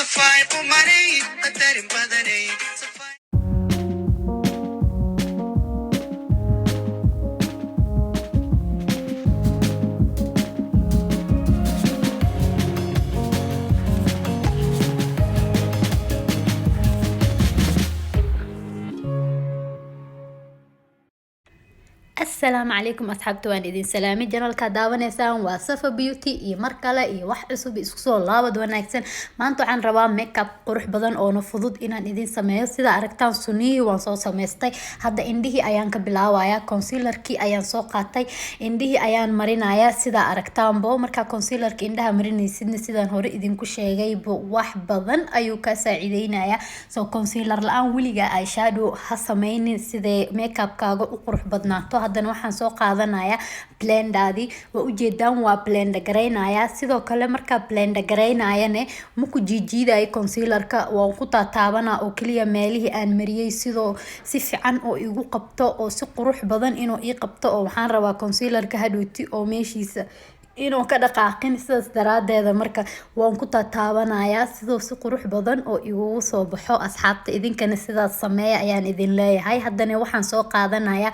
صفاي قمري قدر بدني صفاي. السلام عليكم أصحابتي وأنا إذن سلامي جنرال كداونيسان وصفة بيوتي iyo mar kale iyo wax cusub isku soo laabad wanaagsan maanta waxaan rabaa makeup qurux badan oo na fudud inaan idin sameeyo sida aragtaan sunnihi waan soo sameystay hadda indhihi ayaan ka bilaabayaa concealerkii ayaan soo qaatay indhihi ayaan marinayaa sida aragtaan bo marka concealerka indhaha marinaysidna sidaan hore idinku sheegay wax badan ayuu ka saacideynaya so concealer la-aan weliga eyeshadow ha sameynin sidee makeupkaaga u qurux badnaato haddana waxaan soo qaadanaya blendaadi waa ujeedaan waa blender gareynaya sidoo kale markaa blender gareynayane maku jiijiidayo concealerka waan ku taataabana oo kaliya meelihii aan mariyay sidoo si fiican oo igu qabto oo si qurux badan inuu ii qabto oo waxaan rabaa concealerka hadhooti oo meeshiisa inuu ka dhaqaaqin sidaas daraadeeda marka waan ku taataabanaya sidoo si qurux badan oo igu soo baxo asxaabta idinkana sidaas sameeya ayaan idin leeyahay haddana waxaan soo qaadanaya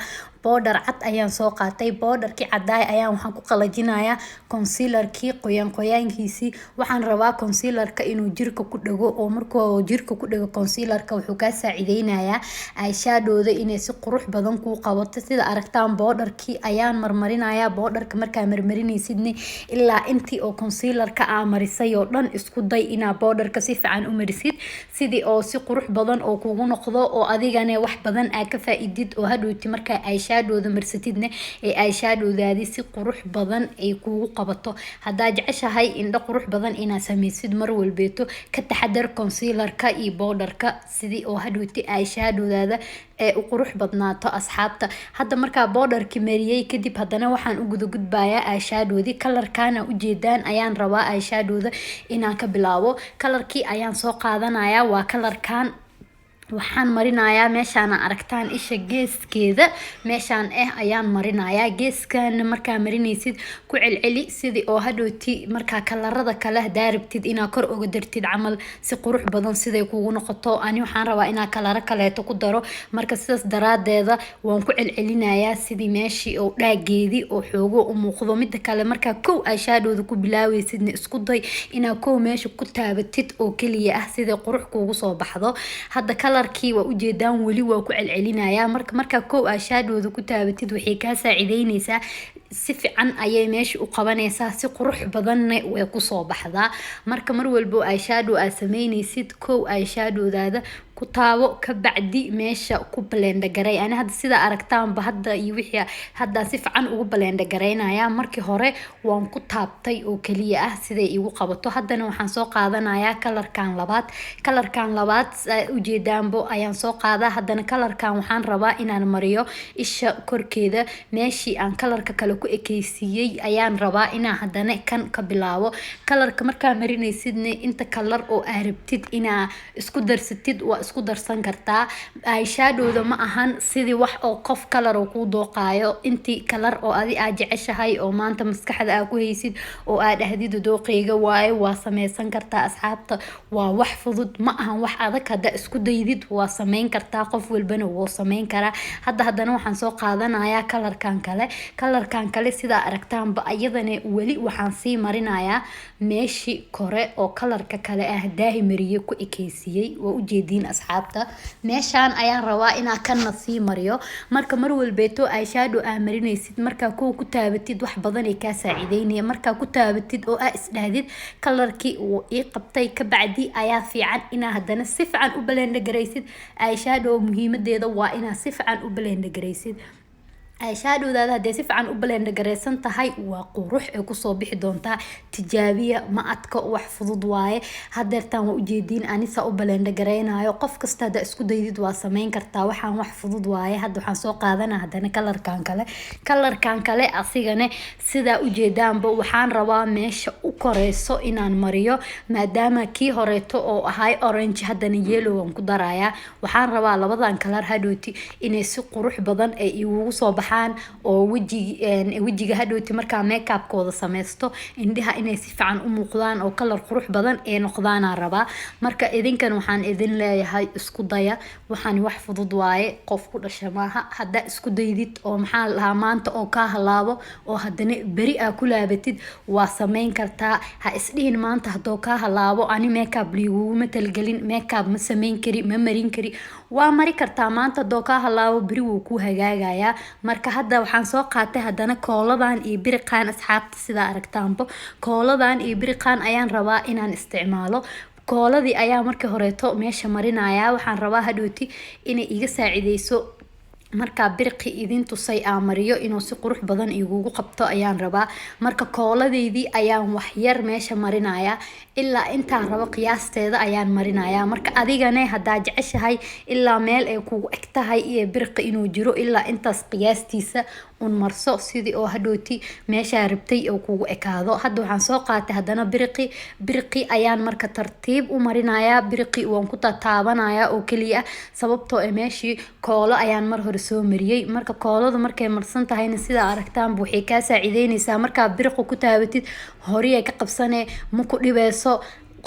border cad ayaan soo qaatay borderkii cadaay ayaan waxaan ku qalajinayaa concealerkii qoyaankiisii waxaan rabaa concealerka inuu jirka ku dhago oo markuu jirka ku dhago concealerka wuxuu ka saacideynayaa eyeshadowda inay si qurux badan ku qabato sida aragtaan borderkii ayaan marmarinayaa borderka markaa marmarinaysidni ilaa intii oo concealerka aa marisay oo dhan isku day inaa borderka si fiican u marisid sidii oo si qurux badan oo kugu noqdo oo adigana wax badan aa ka faa'iidid oo hadhowti markaa eyeshadowda marsatidna ee eyeshadowdaadi si qurux badan ay kugu qabato hadaa jeceshahay indho qurux badan inaa sameysid mar walbeeto ka taxadar concealerka iyo borderka sidii oo hadhowti eyeshadowdaada ee u qurux badnaato asxaabta hadda markaa borderki mariyay kadib haddana waxaan u gudbayaa eyeshadowdi kalarkaana ujeedaan ayaan rabaa eyeshadowda inaan ka bilaabo kalarkii ayaan soo qaadanaya waa kalarkan waxaan marinayaa meeshaan aragtaan isha geeskeeda meeshaan ayaan marinayaa geeskan markaa marinaysid ku celceli sidii oo hadhooti markaa kalarada kale hadaa rabtid inaa kor uga dartid camal si qurux badan siday kugu noqoto ani waxaan rabaa inaa kalaro kaleeto ku daro marka sidaas daraadeeda waan ku celcelinayaa sidii meeshii oo dhaageedii oo xoogo u muuqdo midda kale markaa kow eyeshadowda ku bilaawaysidna isku day inaa kow meesha ku taabatid oo kaliya ah sidii qurux kugu soo baxdo hadda kalarkii waa ujeedaan weli waa ku celcelinaya marka kow eyeshadowda ku taabatid waxay ka saacideynaysaa si fiican ayay meesha u qabanaysaa si qurux badanna way ku soo baxdaa marka mar walba eyeshadow aad sameynaysid kow eyeshadowdaada ku taabo ka bacdi meesha ku blender garay ani hadda sida aragtaanba hadda iyo wixii hadda si fiican ugu blender gareynaya markii hore waan ku taabtay oo kaliya ah siday igu qabato haddana waxaan soo qaadanayaa kalarkan labaad ujeedaanbo ayaan soo qaadaa haddana kalarkan waxaan rabaa inaan mariyo isha korkeeda meeshii aan kalarka kale ku ekeysiiyey ayaan rabaa inaan haddana kan ka bilaabo kalarka markaa marinaysidna inta kalar oo aa rabtid inaa isku darsatid waa isku darsan kartaa eyeshadowda ma ahan sidii wax oo qof kalar oo ku dooqaayo intii kalar oo adi aa jeceshahay oo maanta maskaxda aa ku haysid oo aa dhahdid dooqeyga waaye waa sameysan kartaa asxaabta waa wax fudud ma ahan wax adag hadda isku daydid waa sameyn kartaa qof walbana wuu sameyn karaa haddana waxaan soo qaadanayaa kalarkan kale sida aragtaanba ayadana weli waxaan sii marinayaa meeshii kore oo kalarka kale ah daahi mariye ku ekeysiiyey waa ujeediin asxaabta meeshaan ayaan rabaa inaa kana sii mariyo marka mar walbeeto eyeshadow aa marinaysid markaa kow ku taabatid wax badan ay ka saacideynaya markaa ku taabatid oo aa isdhahdid kalarkii uu ii qabtay ka bacdi ayaa fiican inaa haddana si fiican u blender garaysid eyeshadow muhiimadeeda waa inaa si fiican u blender garaysid eyeshadowdaada haddii si fiican u blender gareysan tahay waa qurux ay kusoo bixi doontaa tijaabiya ma adka wax fudud waaye hadeertaan waa ujeediin anisa u blender gareynayo qof kasta hadda isku daydid waa sameyn kartaa waxaan wax fudud waaye hadda waxaan soo qaadanaa haddana kalarkan kale asigana sidaa ujeedaanba waxaan rabaa meesha u koreyso inaan mariyo maadaama kii horeeto oo ahay orange haddana yellow aan ku darayaa waxaan rabaa labadan kalar hadhooti inay si qurux badan ay igu soo baxaan oo wejiga hadhowti markaa makeupkooda sameysto indhaha inay si fiican u muuqdaan oo kalar qurux badan ee noqdaana rabaa. marka idinkan waxaan idin leeyahay isku daya, waxaan wax fudud waaye, qof ku dhasha maaha. haddaa isku daydid oo maxaa lahaa maanta oo kaa halaabo oo haddana beri aa ku laabatid waa sameyn kartaa. ha isdhihin maanta haddoo kaa halaabo ani makeup liguguma talgelin, makeup ma sameyn kari, ma marin kari. waa mari kartaa maanta haddoo kaa halaabo beri wuu ku hagaagayaa. marka hadda waxaan soo qaatay haddana kooladan iyo biriqaan asxaabta sidaa aragtaanbo, kooladan iyo biriqaan ayaan rabaa inaan isticmaalo. kooladii ayaa markii horeeto meesha marinaya, waxaan rabaa hadhowti inay iga saacideyso markaa biriqi idin tusay aan mariyo inuu si qurux badan igugu qabto ayaan rabaa. marka kooladeydii ayaan waxyar meesha marinaya, ilaa intaan rabo qiyaasteeda ayaan marinaya. marka adigane haddaa jeceshahay ilaa meel ay kugu eg tahay iyo biriqi inuu jiro ilaa intaas qiyaastiisa un marso, sidii oo hadhowti meeshaa rabtay oo kugu ekaado. hadda waxaan soo qaatay haddana biriqi ayaan marka tartiib u marinaya. biriqi waan ku tataabanaya oo keliya sababtoo meeshii koolo ayaan mar hore soo mariyay. marka kooladu markay marsan tahayna sidaa aragtaanba waxay kaa saacideyneysaa markaa biriqi ku taabatid horey ka qabsane ma ku dhibeyso,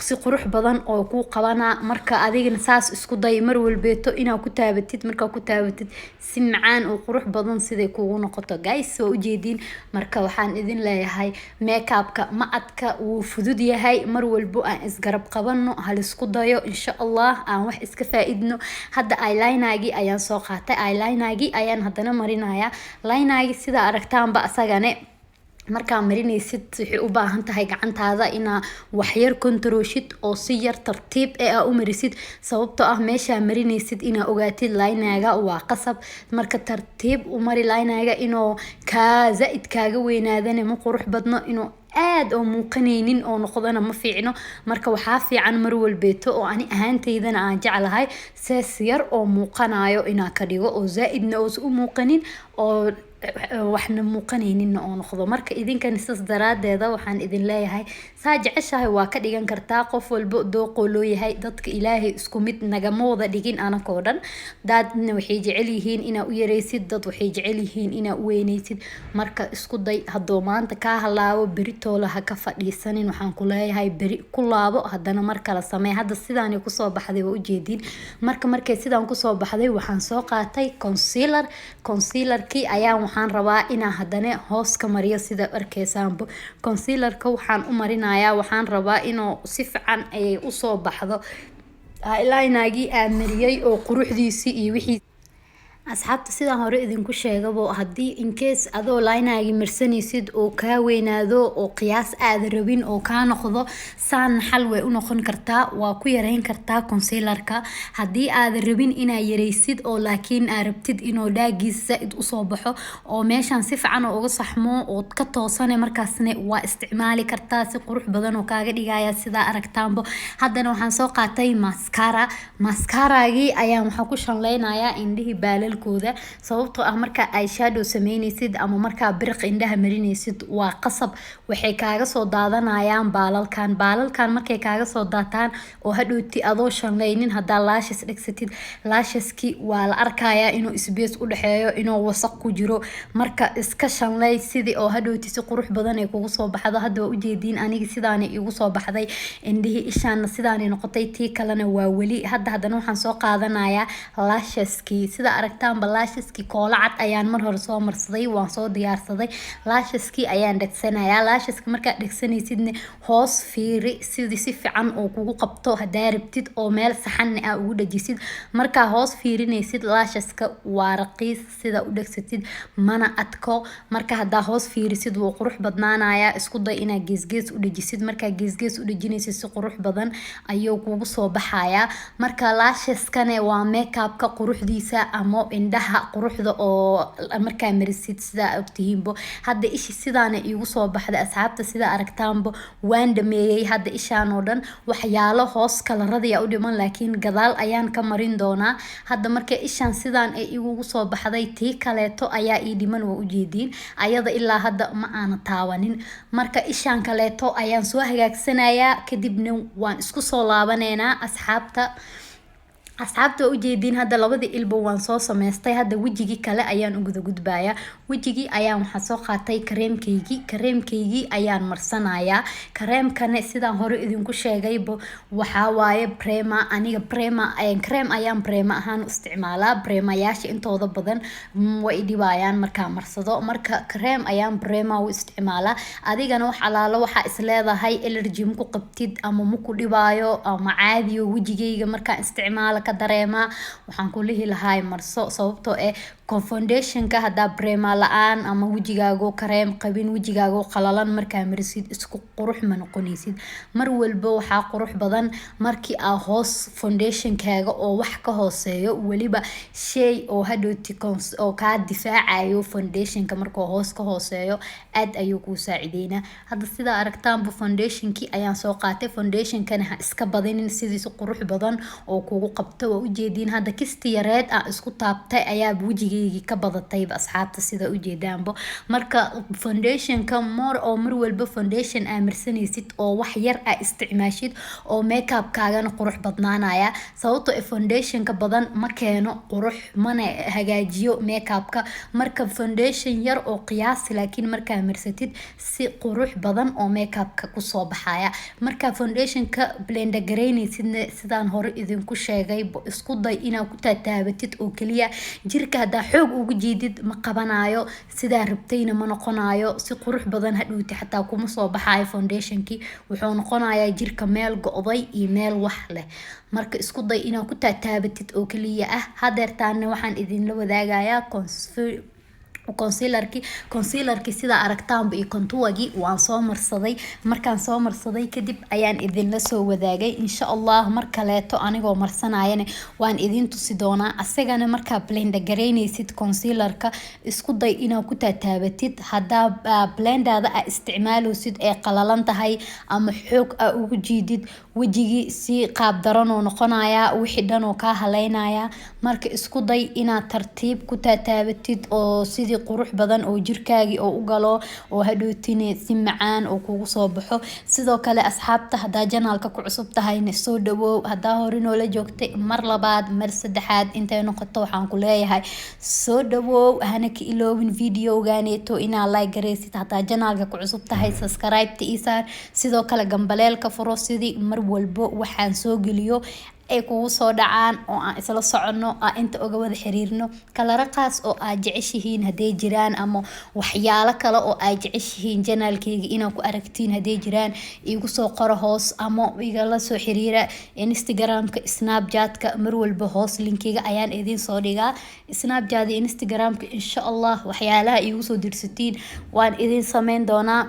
si qurux badan oo ku qabana. marka adigana saas isku day mar walbeeto inaad ku taabatid, markaa ku taabatid si macaan oo qurux badan siday kugu noqoto. guys waa ujeediin. marka waxaan idin leeyahay makeupka ma adka, wuu fudud yahay. mar walbo aan isgarab qabano, halisku dayo insha allah aan wax iska faaidno. hadda eyelinergii ayaan soo qaatay, eyelinergii ayaan haddana marinaya. linergii sidaa aragtaanba asagane markaa marinaysid waxay u baahan tahay gacantaada inaa waxyar kontaroshid oo si yar tartiib aa u marisid, sababtoo ah meeshaa marinaysid inaa ogaatid linerga waa qasab. marka tartiib u mari linerga inuu zaaid kaaga weynaadana ma qurux badno, inuu aad oo muuqanaynin oo noqdana ma fiicno. marka waxaa fiican mar walbeeto oo ani ahaanteydana aan jeclahay sees yar oo muuqanayo inaa ka dhigo oo zaaidna oos u muuqanin oo waxna muuqanayninna oo noqdo. marka idinkan sidaas daraadeeda waxaan idin leeyahay saa jeceshahay waa ka dhigan kartaa. qof walbo dooqoo loo yahay, dadka ilaahay isku mid nagama wada dhigin anakoo dhan. dadna waxay jecel yihiin inaa u yareysid, dad waxay jecel yihiin inaa u weyneysid. marka isku day haddoo maanta kaa halaabo beri toola ha ka fadhiisanin, waxaan ku leeyahay beri ku laabo haddana mar kala samee. hadda sidaanay kusoo baxday waa ujeediin. markay sidaan kusoo baxday waxaan soo qaatay concealerkii ayaan waxaan rabaa inaan haddana hoos ka mariyo. sida arkeysaanbo concealerka waxaan u marinayaa, waxaan rabaa inuu si fiican ay usoo baxdo eyelinergii aan mariyay oo quruxdiisii iyo wixii. asxaabta sidaan hore idinku sheegabo haddii incase adoo linergii marsanaysid oo kaa weynaado oo qiyaas aada rabin oo kaa noqdo, saan xal way u noqon kartaa. waa ku yareyn kartaa concealerka. haddii aada rabin inaa yareysid oo laakiin aad rabtid inuu dhaagiis zaaid usoo baxo oo meeshaan si fiican uga saxmo oo ka toosane, markaasna waa isticmaali kartaa si qurux badan oo kaaga dhigaya sidaa aragtaanbo. haddana waxaan soo qaatay maskaragii ayaan waxaa ku shanleynayaa indhihii baalal sababtoo ah markaa eyeshadow sameynaysid ama markaa biriq indhaha marinaysid waa qasab waxay kaaga soo daadanayaan baalalkan markay kaaga soo daataan oo hadhowti adoo shanleynin haddaa lashes dhegsatid, lasheski waa la arkayaa inuu isbees u dhexeeyo, inuu wasaq ku jiro. marka iska shanley sidii oo hadhowti si qurux badan ay kugu soo baxdo. hadda waa ujeediin aniga sidaana igu soo baxday indhihii, ishaana sidaanay noqotay, tii kalena waa weli. haddana waxaan soo qaadanayaa lasheski. sida aragtaan lasheski koola cad ayaan mar hore soo marsaday, waan soo diyaarsaday. lasheski ayaan dhegsanayaa. lasheska markaad dhegsanaysidna hoos fiiri sidii si fiican oo kugu qabto haddaa rabtid oo meel saxanna aa ugu dhajisid. markaa hoos fiirinaysid lasheska waa raqiis, sida u dhegsatid mana adko. marka haddaa hoos fiirisid wuu qurux badnaanayaa. isku day inaa geesgees u dhajisid. markaa geesgees u dhajinaysid si qurux badan ayuu kugu soo baxayaa. marka lasheskane waa makeupka quruxdiisa ama indhaha quruxda oo markaa marisid sidaa ogtihiinbo. hadda ishi sidaana iigu soo baxday asxaabta sidaa aragtaanbo waan dhameeyey. hadda ishaan oo dhan waxyaalo hoos kalaradiya u dhiman laakiin gadaal ayaan ka marin doonaa. hadda markay ishaan sidaan ay igugu soo baxday, tii kaleeto ayaa ii dhiman waa ujeediin. ayada ilaa hadda ma aana taawanin. marka ishaan kaleeto ayaan soo hagaagsanayaa, kadibna waan isku soo laabaneynaa asxaabta. asxaabta waa ujeediin hadda labada ilba waan soo sameystay. hadda wejigii kale ayaan u gudbaya. wejigii ayaan waxaan soo qaatay kareemkaygii ayaan marsanayaa. kareemkana sidaan hore idinku sheegayba waxaa waaye Prema. aniga kareem ayaan Prema ahaan u isticmaalaa. Premayaasha intooda badan way dhibayaan markaa marsado, marka kareem ayaan Prema u isticmaalaa. adigana wax alaalo waxaa isleedahay allergy ma ku qabtid ama ma ku dhibaayo ama caadiyo wejigayga markaan isticmaalo dareema, waxaan ku lihi lahay marso. sababtoo foundationka hadaa Prema laan ama wejigaago kareem qabin, wejigaago qalalan markaa marisid isku qurux ma noqonaysid. mar walba waxaa qurux badan markii aa hoos foundationkaaga oo wax ka hooseeyo, weliba shay oo hadhooti oo kaa difaacayo foundationka markuu hoos ka hooseeyo aad ayuu kuu saacideynaa. hadda sidaa aragtaanba foundationkii ayaan soo qaatay. foundationkana ha iska badinin, sidiisa qurux badan oo kugu qabto. waa ujeediin hadda kisti yareed aan isku taabtay ayaa wejigayga ka badatayba asxaabta sida ujeedaanba. marka foundationka mar walba foundation aa marsanaysid oo wax yar aa isticmaashid oo makeup kaagana qurux badnaanaya. sababtoo foundationka badan ma keeno qurux mana hagaajiyo makeupka. marka foundation yar oo qiyaasi laakiin markaa marsatid si qurux badan oo makeupka kusoo baxaya. marka foundationka blender gareynaysidna sidaan hore idinku sheegay isku day inaad ku taataabatid oo kaliya. jirka hadaa xoog ugu jiidid ma qabanayo, sidaa rabtayna ma noqonayo. si qurux badan hadhowti xataa kuma soo baxayo foundationkii. wuxuu noqonayaa jirka meel go'day iyo meel wax leh. marka isku day inaad ku taataabatid oo kaliya hadeertaana waxaan idinla wadaagayaa concealerki sida aragtaanba iyo contourgi waan soo marsaday. markaan soo marsaday kadib ayaan idinla soo wadaagay. insha Allah mar kaleeto anigoo marsanayana waan idin tusi doonaa. asagana markaa blender gareynaysid concealerka isku day inaad ku taataabatid. hadaa blenderda aa isticmaaloosid ee qalalan tahay ama xoog aa ugu jiidid wejigii si qaab daran oo noqonaya, wixii dhan oo kaa haleynaya. marka isku day inaad tartiib ku taataabatid oo sidii qurux badan oo jirkaagi oo u galo oo hadhootine si macaan oo kugu soo baxo. sidoo kale asxaabta hadaa janaalka ku cusub tahayna soo dhawow. hadaa hore noola joogtay mar labaad mar saddexaad intay noqoto waxaan ku leeyahay soo dhawow. hana ka iloobin videogaaneeto inaa like gareysid. hadaa janaalka ku cusub tahay subscribe ta isaar, sidoo kale gambaleelka furo sidii mar walbo waxaan soo geliyo ay kugu soo dhacaan oo aan isla socono inta uga wada xiriirno. kala qaas oo aad jeceshihiin haday jiraan ama waxyaalo kale oo aad jeceshihiin janaalkayga inaad ku aragtiin haday jiraan igu soo qoro hoos ama igala soo xiriira Instagramka, Snapchatka. mar walba hoos linkiga ayaan idin soo dhigaa. Snapchat iyo Instagramka insha Allah waxyaalaha igu soo dirsatiin waan idin sameyn doonaa.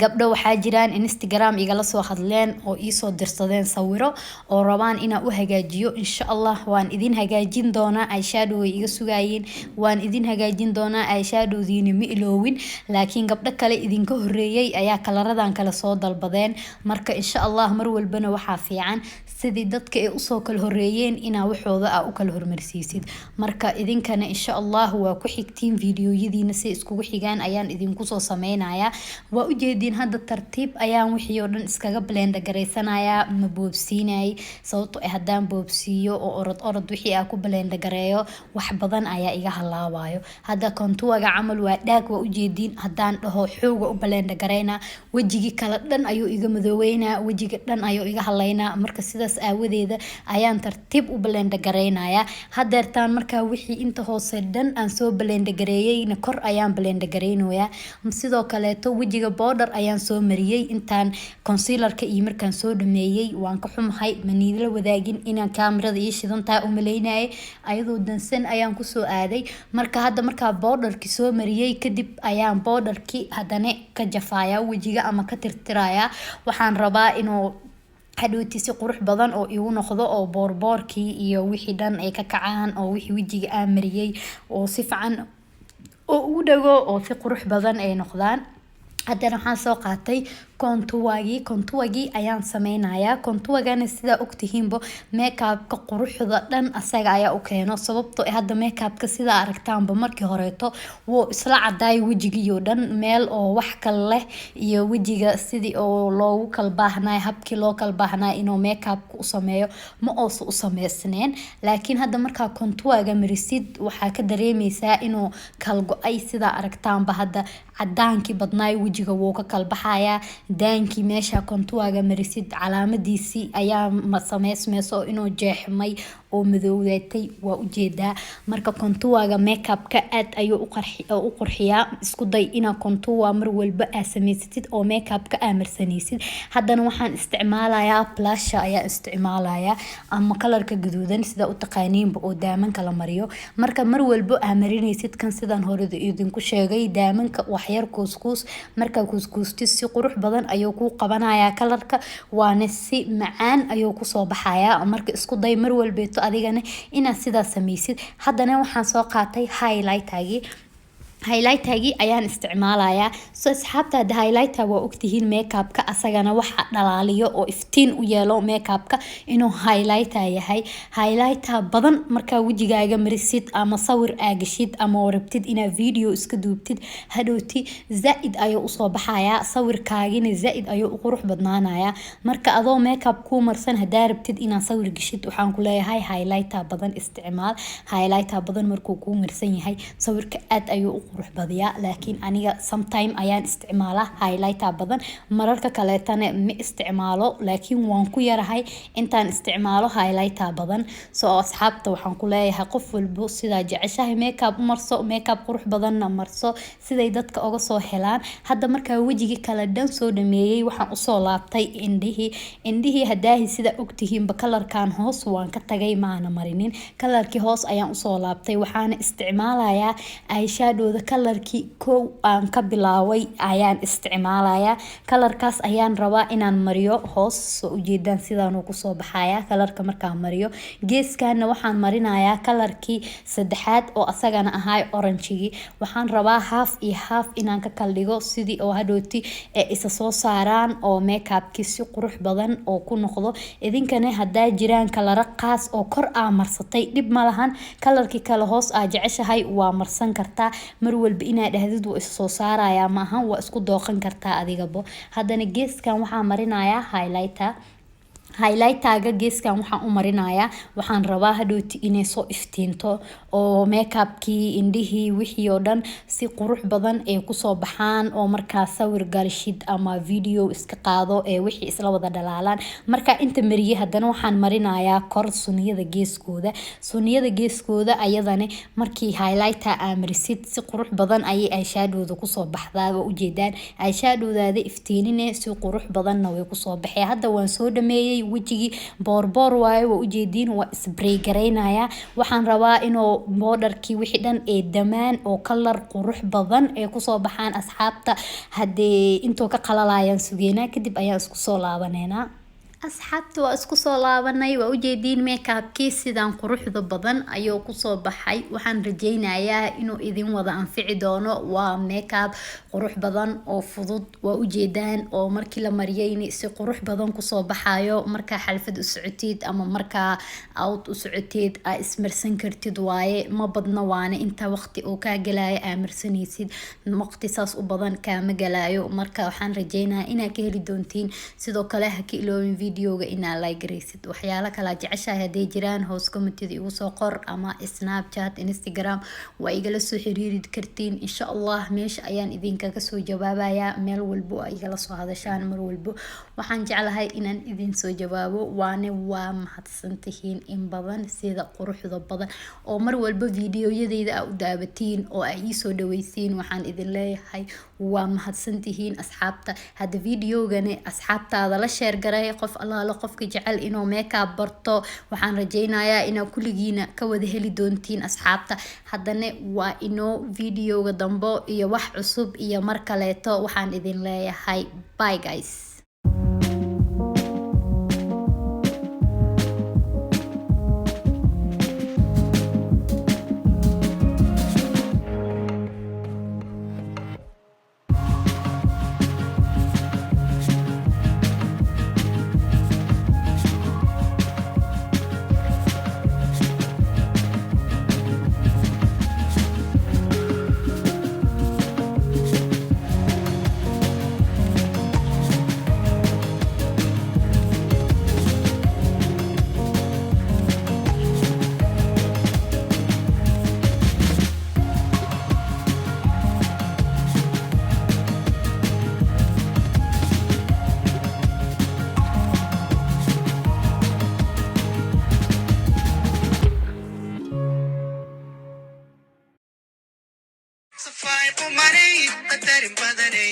gabdho waxaa jiraan Instagram igala soo hadleen oo ii soo dirsadeen sawiro oo rabaan inaan u hagaajiyo. insha Allah waan idin hagaajin doonaa. eyeshadow way iga sugayeen, waan idin hagaajin doonaa. eyeshadowdiina ma iloowin, laakiin gabdho kale idinka horeeyay ayaa kalaradan kala soo dalbadeen. marka insha Allah mar walbana waxaa fiican sidii dadka ay usoo kala horeeyeen inaa waxooda aa u kala hormarsiisid. marka idinkana insha Allah waa ku xigtiin videoyadiina si iskugu xigaan ayaan idinku soo sameynaya. waa ujeedin hadda tartiib ayaan wixii oo dhan iskaga blender gareysanaya, ma boobsiinay. sababtoo hadaan boobsiiyo oo orod wixii aa ku blender gareeyo wax badan ayaa iga halaawayo. hadda contourga camal waa dhaag. waa ujeedin hadaan dhaho xooga u blender gareyna wejigi kala dhan ayuu iga madooweynaa, wejiga dhan ayuu iga haleynaa. marka sidaas aawadeeda ayaan tartiib u blender gareynaya. hadeertaan markaa wixii inta hoose dhan aan soo blender gareeyayna kor ayaan blender gareynoya. sidoo kaleeto wejiga border ayaan soo mariyay intaan concealerka iyo markaan soo dhameeyay. waan ka xumahay maniidla wadaagin inaan kaamirada ii shidantaa u maleynayay ayadoo dansan ayaan kusoo aaday. marka hadda markaa borderki soo mariyay kadib ayaan borderki hadana ka jafaya wejiga ama ka tirtiraya. waxaan rabaa inuu hadhooti si qurux badan oo igu noqdo oo boorboorkii iyo wixii dhan ay ka kacaan oo wixii wejiga aan mariyay oo si fiican oo ugu dhago oo si qurux badan ay noqdaan. haddana waxaan soo qaatay kontuwagii ayaan sameynayaa. Kontuwagana sidaa ogtihiinbo makeupka quruxda dhan asaga ayaa u keeno, sababtoo hadda makeupka sidaa aragtaanba markii horeeto wuu isla cadaay wejigiyo dhan, meel oo wax kale leh iyo wejiga sidii oo loogu kala baahnaa, habkii loo kala baahnaa inuu makeupka u sameeyo ma oosa u sameysneen. Laakiin hadda markaa kontuwaga marisid waxaa ka dareemeysaa inuu kala go-ay. sidaa aragtaanba hadda cadaankii badnaay wejiga wuu ka kala baxayaa, daankii meesha kontuwaga marisid calaamadiisii ayaa sameysmeyso inuu jeexmay oo madowdaatay waa ujeedaa. marka kontuwaga makeupka aad ayuu u qurxiyaa. isku day inaa kontuwa mar walba aa sameysatid oo makeupka aa marsanaysid. haddana waxaan isticmaalayaa blusher ayaa isticmaalayaa ama kalarka gaduudan sida u taqaaniinba oo daamanka la mariyo. marka mar walba aa marinaysid kan sidaan hore idinku sheegay, daamanka wax yar kuuskuus, markaa kuuskuustid si qurux badan ayuu kuu qabanayaa kalarka, waana si macaan ayuu kusoo baxayaa. marka isku day mar walbeeto adigana inaad sidaa sameysid. haddana waxaan soo qaatay highlightergii ayaan isticmaalayaa. asxaabta hadda highlighter waa ogtihiin makeupka asagana waxa dhalaaliyo oo iftiin u yeelo makeupka inuu highlighter yahay. highlighter badan markaa wejigaaga marisid ama sawir aagashid ama rabtid inaad video iska duubtid, hadhowti zaaid ayuu usoo baxayaa, sawirkaagina zaaid ayuu u qurux badnaanayaa. marka adoo makeup kuu marsan hadaa rabtid inaad sawir gashid, waxaan ku leeyahay highlighter badan isticmaal. highlighter badan markuu kuu marsan yahay sawirka aad ayuu u qurux badiyaa. laakiin aniga sometime ayaan isticmaalaa highlighter badan, mararka kaleetana ma isticmaalo, laakiin waan ku yarahay intaan isticmaalo highlighter badan. asxaabta waxaan ku leeyahay qof walbo sidaa jeceshahay makeup marso, makeup qurux badanna marso siday dadka uga soo helaan. hadda markaa wejigi kala dhan soo dhameeyay waxaan usoo laabtay indhihii. hadaahi sida ogtihiinba kalarkan hoos waan ka tagay, maana marinin. kalarkii hoos ayaan usoo laabtay, waxaana isticmaalayaa eyeshadowda kalarkii kow aan ka bilaaway ayaan isticmaalayaa. kalarkaas ayaan rabaa inaan mariyo hoos, soo ujeedaan sidaan uu kusoo baxayaa kalarka markaan mariyo. geeskana waxaan marinayaa kalarkii saddexaad oo asagana ahay orangigii. waxaan rabaa half iyo half inaan ka kala dhigo sidii oo hadhooti ee isa soo saaraan oo makeupkii si qurux badan oo ku noqdo. idinkana hadaa jiraan kalara qaas oo kor aa marsatay dhib ma lahan, kalarkii kale hoos aa jeceshahay waa marsan kartaa. mar walba inaad dhahdid waa is soo saarayaa maahan, waa isku dooqan kartaa adigabo. haddana geeskan waxaan marinayaa highlighterga geeskan waxaan u marinayaa. waxaan rabaa hadhowti inay soo iftiinto oo makeupkii, indhihii, wixii oo dhan si qurux badan ay kusoo baxaan oo markaa sawir galshid ama video iska qaado ee wixii isla wada dhalaalaan. marka inta mariyay haddana waxaan marinayaa kor suniyada geeskooda ayadana markii highlighter aa marisid si qurux badan ayay eyeshadowda kusoo baxdaa. waa ujeedaan eyeshadowdaada iftiinine si qurux badanna way kusoo baxee. hadda waan soo dhameeyay wejigii boorboor waaye, waa ujeediin waa isbray gareynayaa. waxaan rabaa inuu boodarkii wixii dhan ee damaan oo kalar qurux badan ee kusoo baxaan. asxaabta haddee intuu ka qalalayaan sugeynaa, kadib ayaan isku soo laabaneynaa. asxaabta waa isku soo laabanay, waa ujeediin makeupkii sidaan quruxda badan ayuu kusoo baxay. waxaan rajeynayaa inuu idin wada anfici doono. waa makeup qurux badan oo fudud, waa ujeedaan oo markii la mariyayni si qurux badan kusoo baxayo. markaa xalfad u socotid ama markaa out u socotid aa ismarsan kartid waaye, ma badna, waana inta waqti oo kaa galaayo aa marsanaysid, waqti saas u badan kaama galaayo. marka waxaan rajeynayaa inaad ka heli doontiin. sidoo kale ha ka iloobin videoga inaa like gareysid. waxyaalo kala jeceshahay haday jiraan hoos comment igu soo qor ama Snapchat, Instagram waa igala soo xiriiri kartiin. insha Allah meesha ayaan idinkaga soo jawaabayaa, meel walbo ay igala soo hadashaan. mar walbo waxaan jeclahay inaan idin soo jawaabo, waa mahadsantihiin in badan sida quruxda badan oo mar walbo videoyadeyda u daabatiin oo ay soo dhaweysiin. waxaan idin leeyahay waa mahadsantihiin asxaabta. hadda videogani asxaabtaada la share garay, qof allaala qofka jecel inuu makeup barto. waxaan rajeynayaa inaa kulligiina ka wada heli doontiin asxaabta. haddana waa inoo videoga dambo iyo wax cusub iyo mar kaleeto. waxaan idin leeyahay bye guys. صفاي قمري قدر بدني